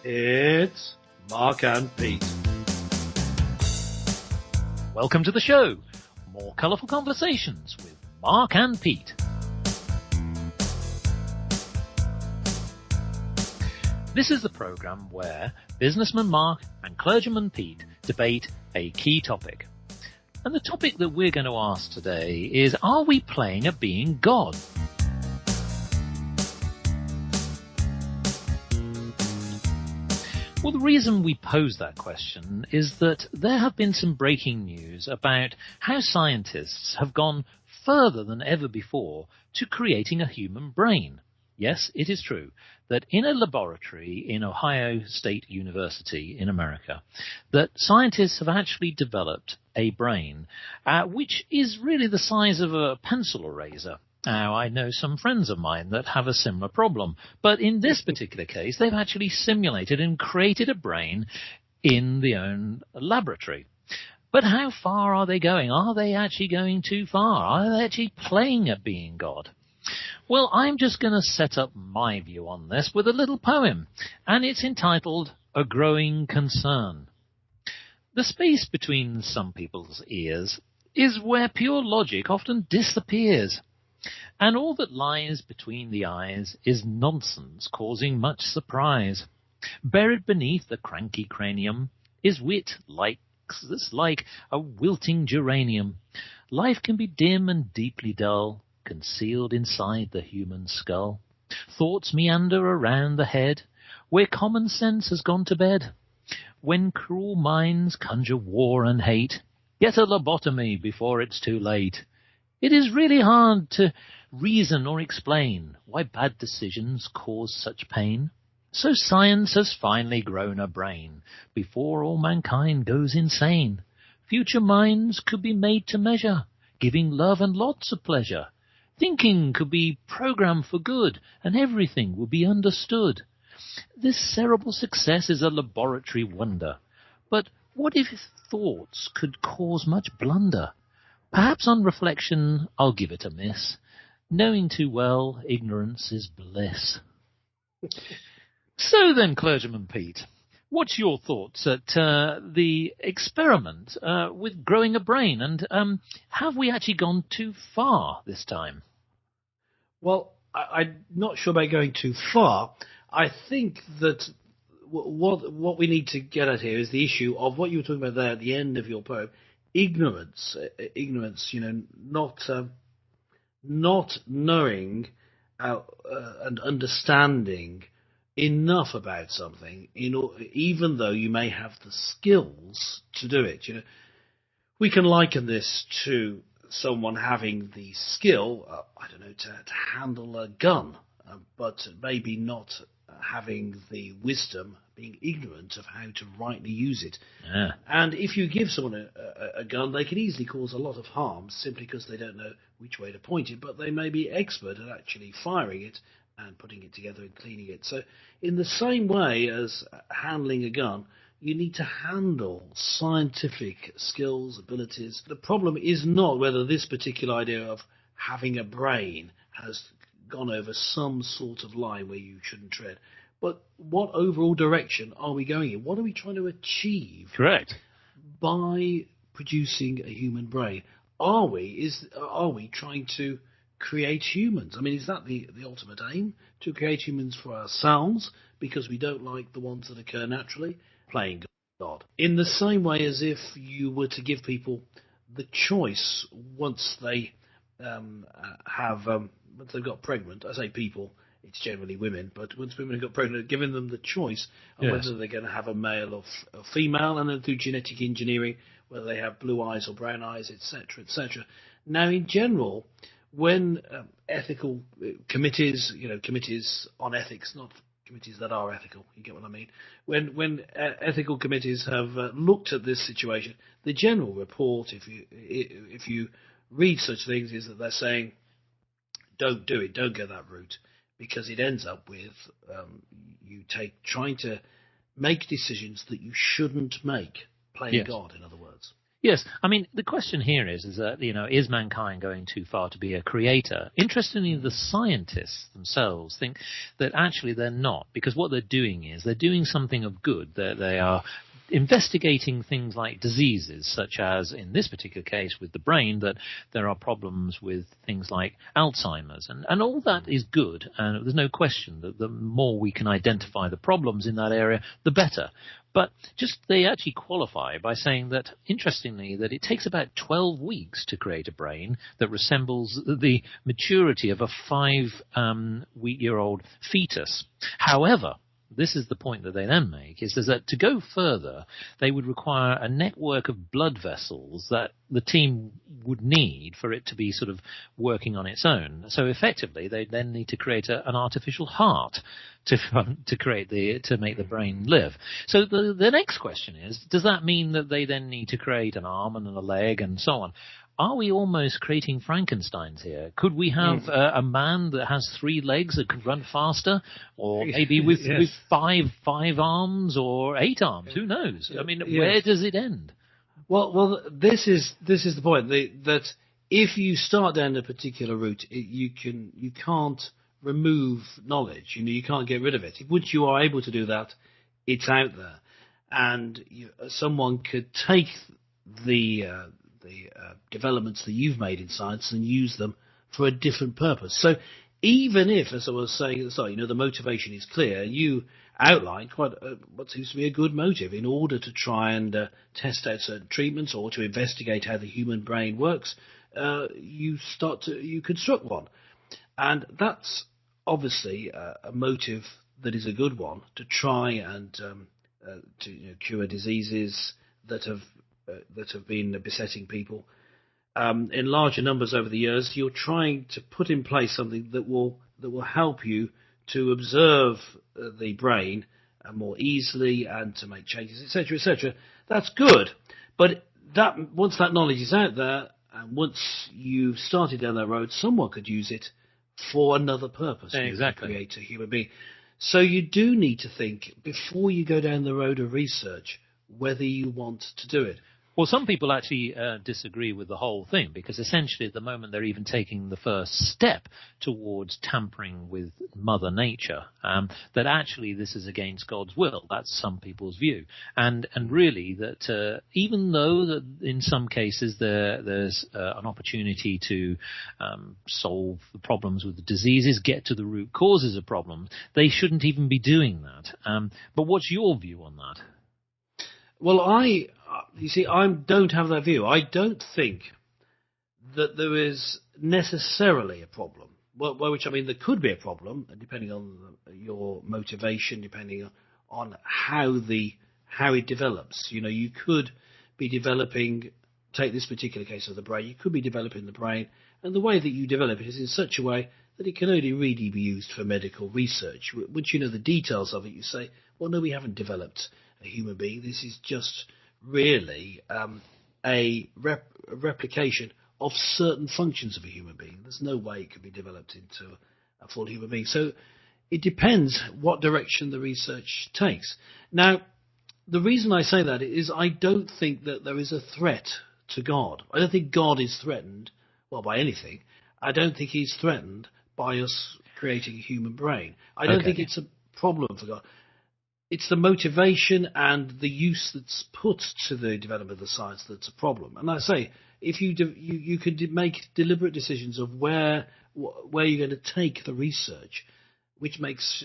It's Mark and Pete. Welcome to the show. More colourful conversations with Mark and Pete. This is the programme where businessman Mark and clergyman Pete debate a key topic. And the topic that we're going to ask today is, are we playing at being God? Well, the reason we pose that question is that there have been some breaking news about how scientists have gone further than ever before to creating a human brain. Yes, it is true that in a laboratory in Ohio State University in America, that scientists have actually developed a brain which is really the size of a pencil eraser. Now, I know some friends of mine that have a similar problem, but in this particular case, they've actually simulated and created a brain in their own laboratory. But how far are they going? Are they actually going too far? Are they actually playing at being God? Well, I'm just going to set up my view on this with a little poem, and it's entitled A Growing Concern. The space between some people's ears is where pure logic often disappears. And all that lies between the eyes is nonsense causing much surprise. Buried beneath the cranky cranium is wit like a wilting geranium. Life can be dim and deeply dull, concealed inside the human skull. Thoughts meander around the head, where common sense has gone to bed. When cruel minds conjure war and hate, get a lobotomy before it's too late. It is really hard to reason or explain why bad decisions cause such pain. So science has finally grown a brain before all mankind goes insane. Future minds could be made to measure, giving love and lots of pleasure. Thinking could be programmed for good, and everything would be understood. This cerebral success is a laboratory wonder. But what if thoughts could cause much blunder? Perhaps on reflection I'll give it a miss. Knowing too well, ignorance is bliss. So then, clergyman Pete, what's your thoughts at the experiment with growing a brain? And have we actually gone too far this time? Well, I'm not sure about going too far. I think that what we need to get at here is the issue of what you were talking about there at the end of your poem. Ignorance, not knowing and understanding enough about something, even though you may have the skills to do it. We can liken this to someone having the skill, to handle a gun, but maybe not having the wisdom, being ignorant of how to rightly use it. Yeah. And if you give someone a gun, they can easily cause a lot of harm simply because they don't know which way to point it, but they may be expert at actually firing it and putting it together and cleaning it. So in the same way as handling a gun, you need to handle scientific skills, abilities. The problem is not whether this particular idea of having a brain has gone over some sort of line where you shouldn't tread, but what overall direction are we going in? What are we trying to achieve? Correct. By producing a human brain? Are we trying to create humans? I mean, is that the ultimate aim? To create humans for ourselves because we don't like the ones that occur naturally? Playing God. In the same way as if you were to give people the choice once they once they've got pregnant. I say people, it's generally women, but once women have got pregnant, giving them the choice of whether they're going to have a male or female, and then through genetic engineering, whether they have blue eyes or brown eyes, etc., etc. Now, in general, when ethical committees, committees on ethics, not committees that are ethical, you get what I mean? When ethical committees have looked at this situation, the general report, if you read such things, is that they're saying, don't do it, don't go that route, because it ends up with trying to make decisions that you shouldn't make, playing God, in other words. Yes, I mean, the question here is that, is mankind going too far to be a creator? Interestingly, the scientists themselves think that actually they're not, because what they're doing is they're doing something of good. They are investigating things like diseases, such as, in this particular case with the brain, that there are problems with things like Alzheimer's. And all that is good, and there's no question that the more we can identify the problems in that area, the better. But they actually qualify by saying that, interestingly, that it takes about 12 weeks to create a brain that resembles the maturity of a 5-year-old fetus. However, this is the point that they then make, is that to go further, they would require a network of blood vessels that the team would need for it to be sort of working on its own. So effectively, they then need to create an artificial heart to make the brain live. So the next question is, does that mean that they then need to create an arm and a leg and so on? Are we almost creating Frankensteins here? Could we have a man that has 3 legs that could run faster, or maybe with 5 arms or 8 arms? Who knows? I mean, where does it end? Well, this is the point, that if you start down a particular route, you can't remove knowledge. You can't get rid of it. Once you are able to do that, it's out there, and someone could take the developments that you've made in science and use them for a different purpose. So even if, as I was saying at the start, the motivation is clear, you outline quite what seems to be a good motive in order to try and test out certain treatments or to investigate how the human brain works, you construct one. And that's obviously a motive that is a good one, to try and to cure diseases that have been besetting people in larger numbers over the years. You're trying to put in place something that will help you to observe the brain more easily and to make changes, etc., etc. That's good, but once that knowledge is out there, and once you've started down that road, someone could use it for another purpose. Exactly. To create a human being. So you do need to think before you go down the road of research whether you want to do it. Well, some people actually disagree with the whole thing, because essentially at the moment they're even taking the first step towards tampering with Mother Nature, that actually this is against God's will. That's some people's view. And really that even though that in some cases there's an opportunity to solve the problems with the diseases, get to the root causes of problems, they shouldn't even be doing that. But what's your view on that? Well, I don't have that view. I don't think that there is necessarily a problem. Well, which I mean, there could be a problem, depending on your motivation, depending on how it develops. You could be developing. Take this particular case of the brain. You could be developing the brain, and the way that you develop it is in such a way that it can only really be used for medical research. Once you know the details of it, you say, well, no, we haven't developed a human being. This is just really a replication of certain functions of a human being. There's no way it could be developed into a full human being. So it depends what direction the research takes. Now, the reason I say that is I don't think that there is a threat to God. I don't think God is threatened, by anything. I don't think he's threatened by us creating a human brain. I don't think it's a problem for God. It's the motivation and the use that's put to the development of the science that's a problem. And I say, if you could make deliberate decisions of where you're going to take the research, which makes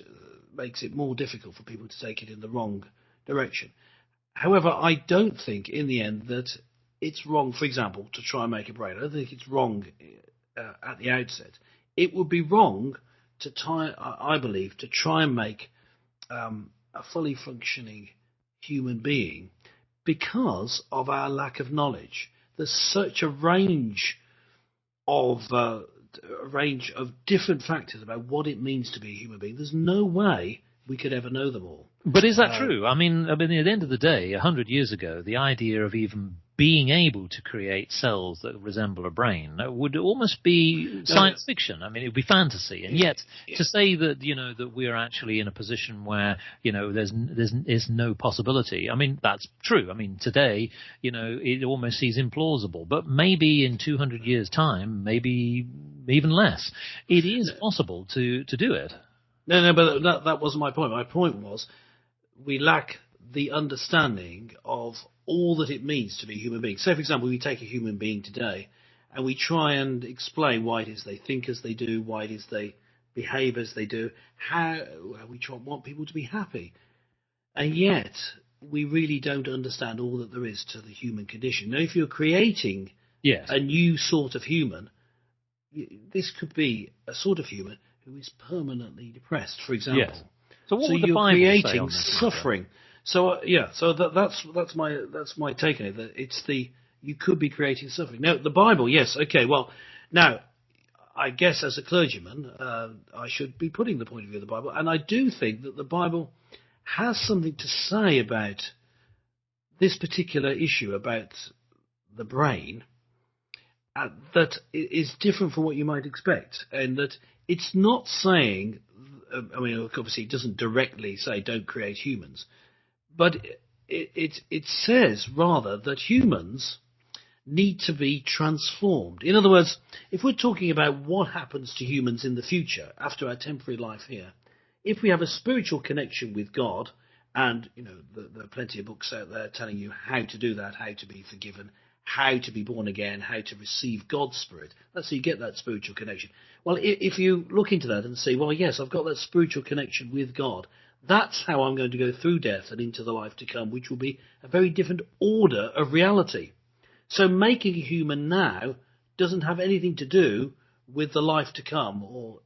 it more difficult for people to take it in the wrong direction. However, I don't think in the end that it's wrong, for example, to try and make a brain. I don't think it's wrong at the outset. It would be wrong I believe, to try and make a fully functioning human being because of our lack of knowledge. There's such a range of different factors about what it means to be a human being. There's no way we could ever know them all. But is that true? I mean, at the end of the day, 100 years ago, the idea of even being able to create cells that resemble a brain would almost be science fiction. I mean, it would be fantasy. And yet, to say that, that we are actually in a position where, there's no possibility. I mean, that's true. I mean, today, it almost seems implausible. But maybe in 200 years' time, maybe even less, it is possible to do it. No, but that wasn't my point. My point was we lack the understanding of all that it means to be a human being. So, for example, we take a human being today and we try and explain why it is they think as they do, why it is they behave as they do, how we want people to be happy. And yet, we really don't understand all that there is to the human condition. Now, if you're creating a new sort of human, this could be a sort of human who is permanently depressed, for example. Yes. So what would you're the Bible creating say on this suffering. matter? So that's my take on it. That you could be creating suffering. Now the Bible, yes, okay. Well, now I guess as a clergyman, I should be putting the point of view of the Bible, and I do think that the Bible has something to say about this particular issue about the brain that is different from what you might expect, and that it's not saying. I mean, obviously, it doesn't directly say don't create humans. But it says, rather, that humans need to be transformed. In other words, if we're talking about what happens to humans in the future, after our temporary life here, if we have a spiritual connection with God, and there are plenty of books out there telling you how to do that, how to be forgiven, how to be born again, how to receive God's Spirit. That's how you get that spiritual connection. Well, if you look into that and say, well, yes, I've got that spiritual connection with God, that's how I'm going to go through death and into the life to come, which will be a very different order of reality. So making a human now doesn't have anything to do with the life to come or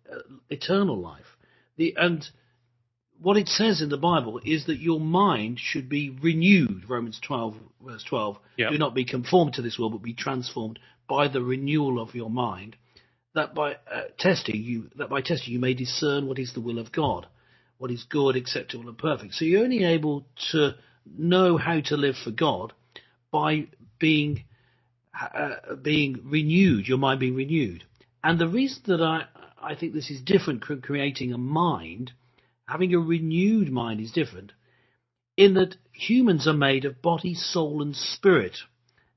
eternal life. And what it says in the Bible is that your mind should be renewed. Romans 12, verse 12. Yep. Do not be conformed to this world, but be transformed by the renewal of your mind. That by testing you may discern what is the will of God, what is good, acceptable, and perfect. So you're only able to know how to live for God by being renewed, your mind being renewed. And the reason that I think this is different from creating a mind, having a renewed mind is different, in that humans are made of body, soul, and spirit.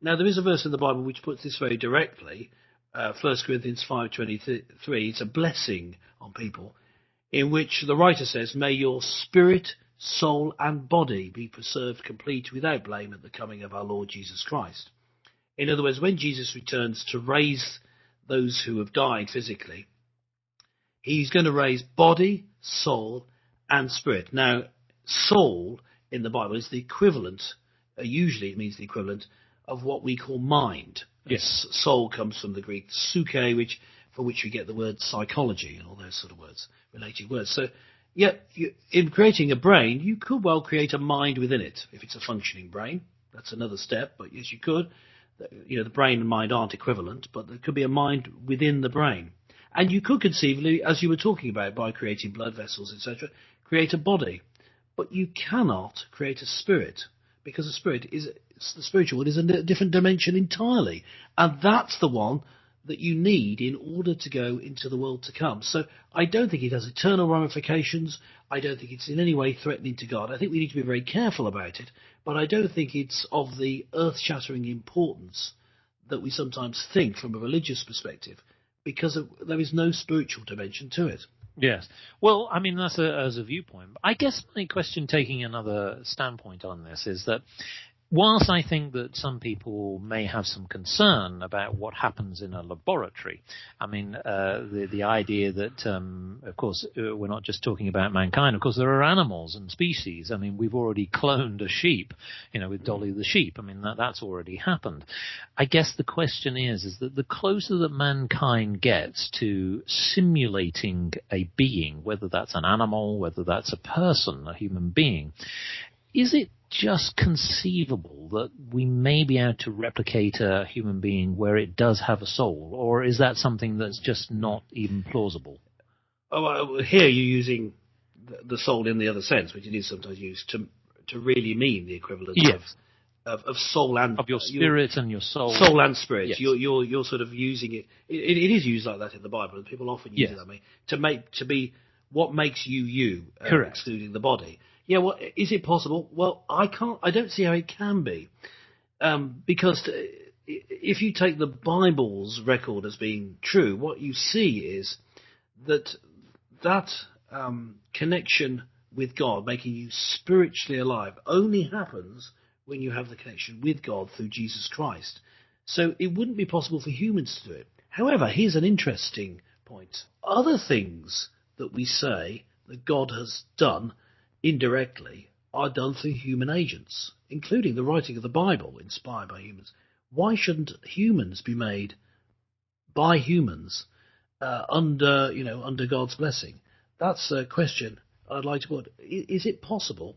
Now, there is a verse in the Bible which puts this very directly, 1 Corinthians 5:23. It's a blessing on people, in which the writer says, may your spirit, soul, and body be preserved complete without blame at the coming of our Lord Jesus Christ. In other words, when Jesus returns to raise those who have died physically, he's going to raise body, soul, and spirit. Now, soul in the Bible is the equivalent, usually it means the equivalent, of what we call mind. Yes. Soul comes from the Greek psyche, for which we get the word psychology and all those sort of words, related words. So, in creating a brain, you could well create a mind within it, if it's a functioning brain. That's another step, but yes, you could. The brain and mind aren't equivalent, but there could be a mind within the brain. And you could conceivably, as you were talking about, by creating blood vessels, etc., create a body. But you cannot create a spirit, because the spiritual world is a different dimension entirely. And that's the one that you need in order to go into the world to come. So I don't think it has eternal ramifications. I don't think it's in any way threatening to God. I think we need to be very careful about it, but I don't think it's of the earth-shattering importance that we sometimes think from a religious perspective, because there is no spiritual dimension to it. Yes. Well, I mean, that's as a viewpoint. I guess my question, taking another standpoint on this, is that whilst I think that some people may have some concern about what happens in a laboratory, I mean, the idea that, of course, we're not just talking about mankind. Of course, there are animals and species. I mean, we've already cloned a sheep, with Dolly the sheep. I mean, that's already happened. I guess the question is that the closer that mankind gets to simulating a being, whether that's an animal, whether that's a person, a human being, is it just conceivable that we may be able to replicate a human being where it does have a soul, or is that something that's just not even plausible? Oh, here you're using the soul in the other sense, which it is sometimes used to really mean the equivalent of soul and of your spirit and your soul. Soul and spirit. Yes. You're sort of using it. It is used like that in the Bible, and people often use it that way to be what makes you. Correct. Excluding the body. Yeah. Well, is it possible? Well, I don't see how it can be, because if you take the Bible's record as being true, what you see is that connection with God, making you spiritually alive, only happens when you have the connection with God through Jesus Christ. So it wouldn't be possible for humans to do it. However, here's an interesting point. Other things that we say that God has done indirectly are done through human agents, including the writing of the Bible, inspired by humans. Why shouldn't humans be made by humans under God's blessing? That's a question I'd like to put. Is it possible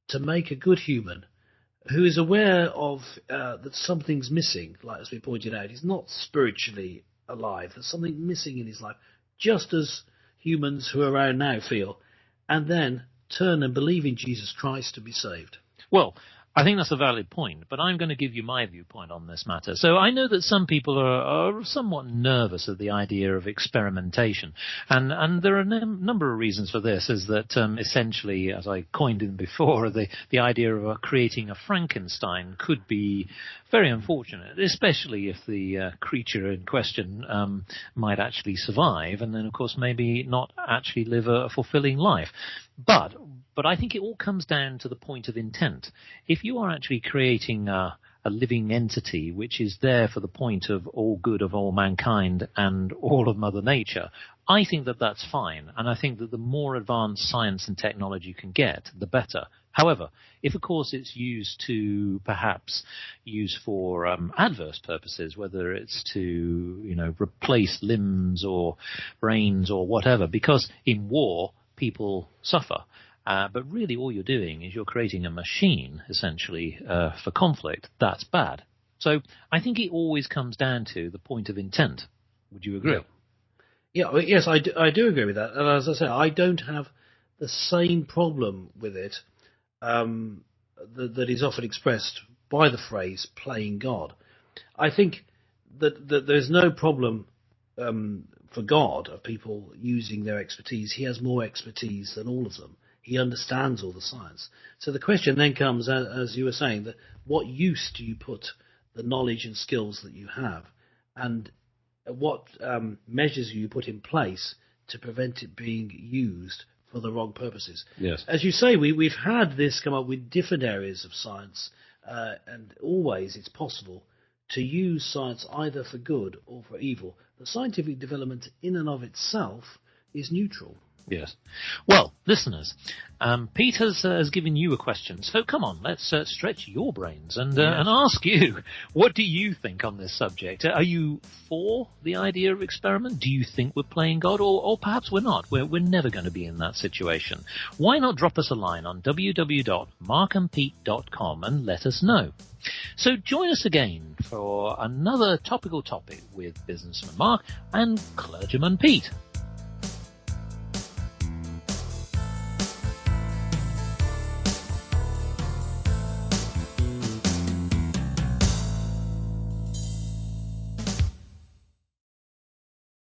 to make a good human who is aware of that something's missing, like as we pointed out, he's not spiritually alive, there's something missing in his life, just as humans who are around now feel, and then turn and believe in Jesus Christ to be saved? Well, I think that's a valid point, but I'm going to give you my viewpoint on this matter. So I know that some people are somewhat nervous at the idea of experimentation, and there are a number of reasons for this. Is that essentially, as I coined in before, the idea of creating a Frankenstein could be very unfortunate, especially if the creature in question might actually survive, and then of course maybe not actually live a fulfilling life. But I think it all comes down to the point of intent. If you are actually creating a living entity which is there for the point of all good of all mankind and all of Mother Nature, I think that that's fine. And I think that the more advanced science and technology you can get, the better. However, if of course it's used to perhaps use for adverse purposes, whether it's to replace limbs or brains or whatever, because in war people suffer. But really all you're doing is you're creating a machine, essentially, for conflict. That's bad. So I think it always comes down to the point of intent. Would you agree? Yeah, yes, I do agree with that. And as I say, I don't have the same problem with it that is often expressed by the phrase playing God. I think that there's no problem for God of people using their expertise. He has more expertise than all of them. He understands all the science. So the question then comes, as you were saying, that what use do you put the knowledge and skills that you have, and what measures you put in place to prevent it being used for the wrong purposes? Yes. As you say, we've had this come up with different areas of science, and always it's possible to use science either for good or for evil. The scientific development in and of itself is neutral. Yes. Well, listeners, Pete has given you a question. So come on, let's stretch your brains and ask you, what do you think on this subject? Are you for the idea of experiment? Do you think we're playing God? Or perhaps we're not. We're never going to be in that situation. Why not drop us a line on www.markandpete.com and let us know? So join us again for another topical topic with Businessman Mark and Clergyman Pete.